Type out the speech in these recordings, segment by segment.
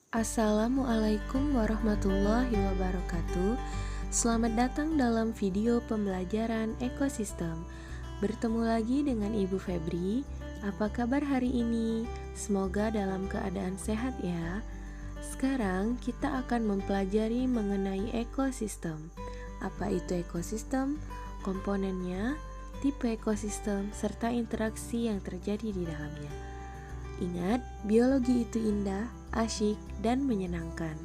Assalamualaikum warahmatullahi wabarakatuh. Selamat datang dalam video pembelajaran ekosistem. Bertemu lagi dengan Ibu Febri. Apa kabar hari ini? Semoga dalam keadaan sehat ya. Sekarang kita akan mempelajari mengenai ekosistem. Apa itu ekosistem? Komponennya, tipe ekosistem, serta interaksi yang terjadi di dalamnya. Ingat, biologi itu indah, asyik, dan menyenangkan.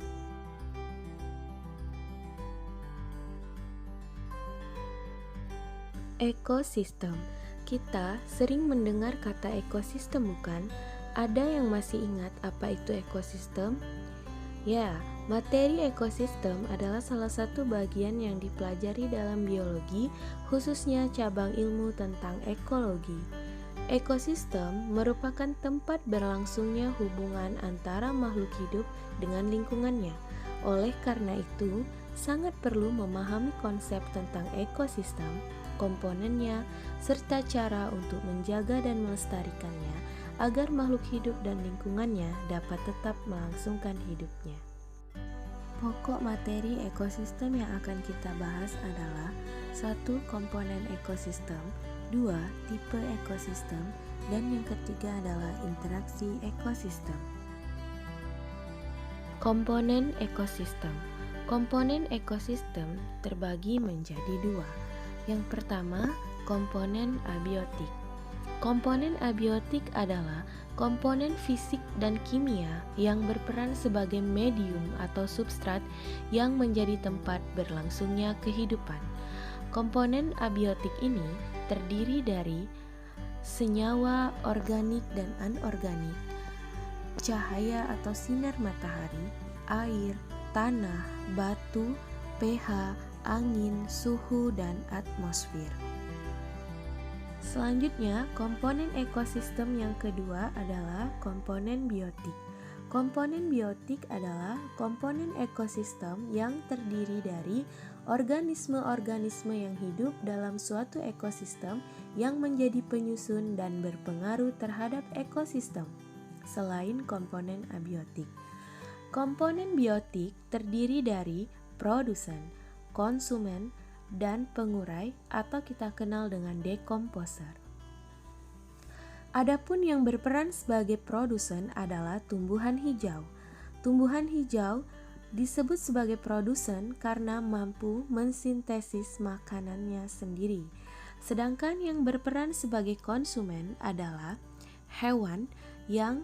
Ekosistem. Kita sering mendengar kata ekosistem, bukan? Ada yang masih ingat apa itu ekosistem? Ya, materi ekosistem adalah salah satu bagian yang dipelajari dalam biologi, khususnya cabang ilmu tentang ekologi. Ekosistem merupakan tempat berlangsungnya hubungan antara makhluk hidup dengan lingkungannya. Oleh karena itu, sangat perlu memahami konsep tentang ekosistem, komponennya, serta cara untuk menjaga dan melestarikannya agar makhluk hidup dan lingkungannya dapat tetap melangsungkan hidupnya. Pokok materi ekosistem yang akan kita bahas adalah 1. Komponen ekosistem, 2. Tipe ekosistem, dan yang ketiga adalah interaksi ekosistem. Komponen ekosistem. Komponen ekosistem terbagi menjadi dua. Yang pertama, komponen abiotik. Komponen abiotik adalah komponen fisik dan kimia yang berperan sebagai medium atau substrat yang menjadi tempat berlangsungnya kehidupan. Komponen abiotik ini terdiri dari senyawa organik dan anorganik, cahaya atau sinar matahari, air, tanah, batu, pH, angin, suhu, dan atmosfer. Selanjutnya, komponen ekosistem yang kedua adalah komponen biotik. Komponen biotik adalah komponen ekosistem yang terdiri dari organisme-organisme yang hidup dalam suatu ekosistem yang menjadi penyusun dan berpengaruh terhadap ekosistem, selain komponen abiotik. Komponen biotik terdiri dari produsen, konsumen, dan pengurai atau kita kenal dengan dekomposer. Adapun yang berperan sebagai produsen adalah tumbuhan hijau. Tumbuhan hijau disebut sebagai produsen karena mampu mensintesis makanannya sendiri. Sedangkan yang berperan sebagai konsumen adalah hewan yang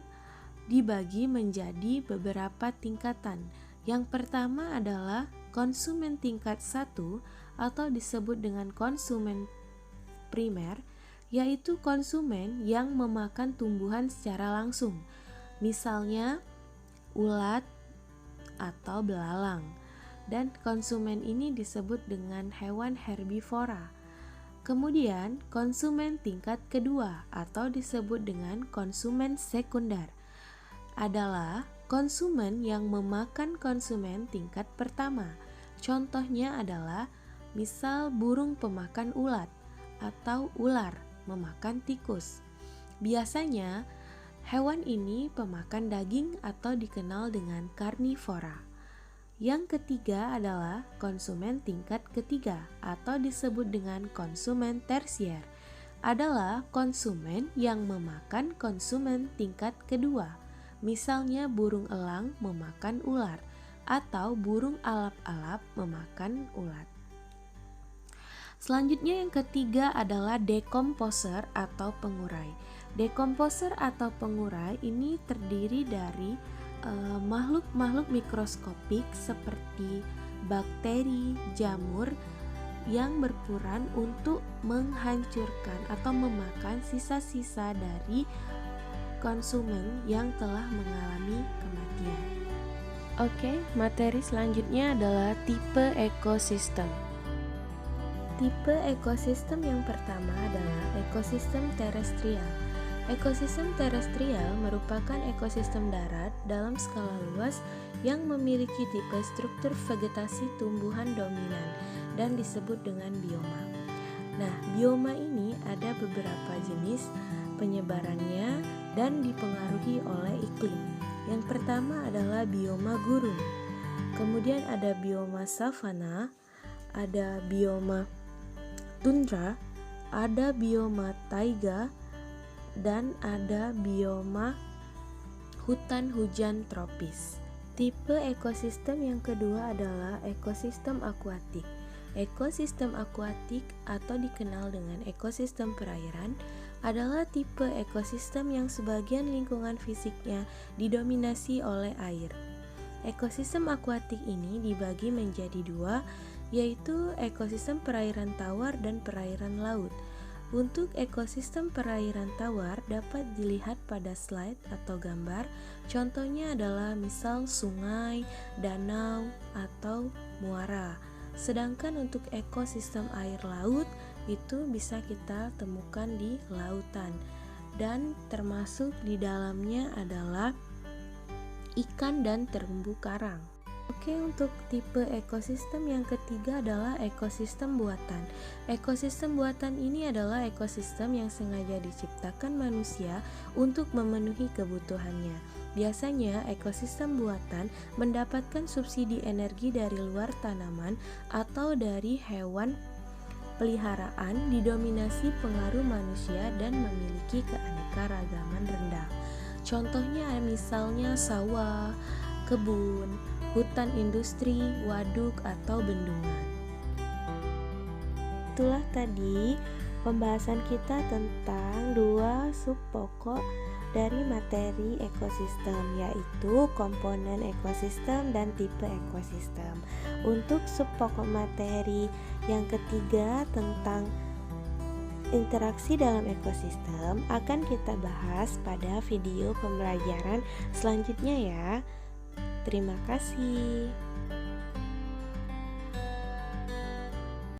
dibagi menjadi beberapa tingkatan. Yang pertama adalah konsumen tingkat 1 atau disebut dengan konsumen primer, yaitu konsumen yang memakan tumbuhan secara langsung, misalnya ulat atau belalang. Dan konsumen ini disebut dengan hewan herbivora. Kemudian konsumen tingkat kedua atau disebut dengan konsumen sekunder adalah konsumen yang memakan konsumen tingkat pertama. Contohnya adalah misal burung pemakan ulat atau ular memakan tikus. Biasanya hewan ini pemakan daging atau dikenal dengan karnivora. Yang ketiga adalah konsumen tingkat ketiga atau disebut dengan konsumen tersier. Adalah konsumen yang memakan konsumen tingkat kedua. Misalnya burung elang memakan ular atau burung alap-alap memakan ulat. Selanjutnya yang ketiga adalah dekomposer atau pengurai. Dekomposer atau pengurai ini terdiri dari makhluk-makhluk mikroskopik seperti bakteri, jamur yang berperan untuk menghancurkan atau memakan sisa-sisa dari konsumen yang telah mengalami kematian. Oke, materi selanjutnya adalah tipe ekosistem. Tipe ekosistem yang pertama adalah ekosistem terestrial. Ekosistem terestrial merupakan ekosistem darat dalam skala luas yang memiliki tipe struktur vegetasi tumbuhan dominan dan disebut dengan bioma. Nah, bioma ini ada beberapa jenis penyebarannya dan dipengaruhi oleh iklim. Yang pertama adalah bioma gurun. Kemudian ada bioma savana, ada bioma tundra, ada bioma taiga, dan ada bioma hutan hujan tropis. Tipe ekosistem yang kedua adalah ekosistem akuatik. Ekosistem akuatik atau dikenal dengan ekosistem perairan adalah tipe ekosistem yang sebagian lingkungan fisiknya didominasi oleh air. Ekosistem akuatik ini dibagi menjadi dua, yaitu ekosistem perairan tawar dan perairan laut. Untuk ekosistem perairan tawar dapat dilihat pada slide atau gambar. Contohnya adalah misal sungai, danau, atau muara. Sedangkan untuk ekosistem air laut itu bisa kita temukan di lautan, dan termasuk di dalamnya adalah ikan dan terumbu karang. Oke, untuk tipe ekosistem yang ketiga adalah ekosistem buatan. Ekosistem buatan ini adalah ekosistem yang sengaja diciptakan manusia untuk memenuhi kebutuhannya. Biasanya ekosistem buatan mendapatkan subsidi energi dari luar tanaman atau dari hewan peliharaan, didominasi pengaruh manusia dan memiliki keanekaragaman rendah. Contohnya misalnya sawah, kebun, hutan industri, waduk, atau bendungan. Itulah tadi pembahasan kita tentang dua sub pokok dari materi ekosistem, yaitu komponen ekosistem dan tipe ekosistem. Untuk sub pokok materi yang ketiga tentang interaksi dalam ekosistem akan kita bahas pada video pembelajaran selanjutnya ya. Terima kasih.